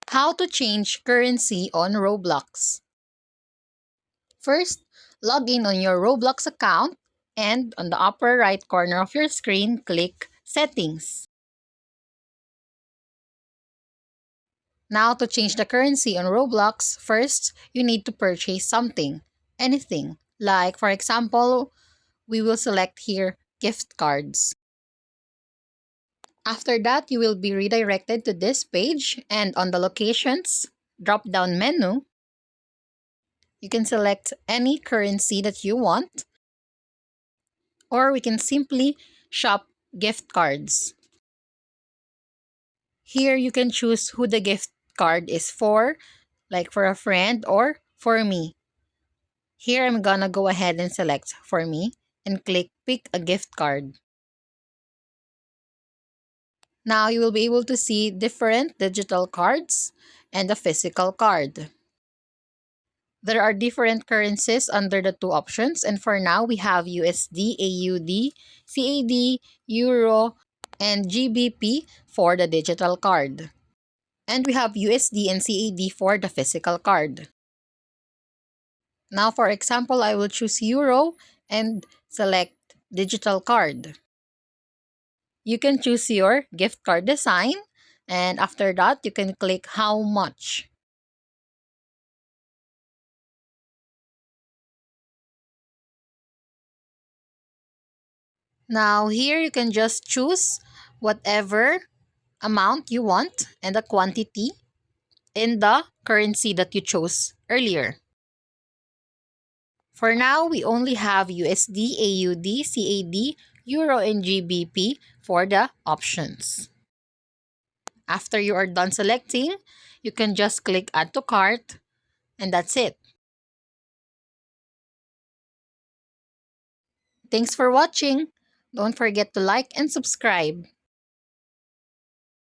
How to change currency on Roblox. First, log in on your Roblox account and on the upper right corner of your screen, click Settings. Now to change the currency on Roblox, first, you need to purchase something, anything. Like for example, we will select here gift cards. After that, you will be redirected to this page and on the locations drop-down menu, you can select any currency that you want, or we can simply shop gift cards. Here you can choose who the gift card is for, like for a friend or for me. Here I'm gonna go ahead and select for me and click pick a gift card. Now you will be able to see different digital cards and a physical card. There are different currencies under the two options, and for now we have USD, AUD, CAD, Euro, and GBP for the digital card. And we have USD and CAD for the physical card. Now for example, I will choose Euro and select digital card. You can choose your gift card design, and after that you can click how much. Now here you can just choose whatever amount you want and the quantity in the currency that you chose earlier. For now, we only have USD, AUD, CAD, Euro, and GBP for the options. After you are done selecting, you can just click Add to Cart, and that's it. Thanks for watching. Don't forget to like and subscribe.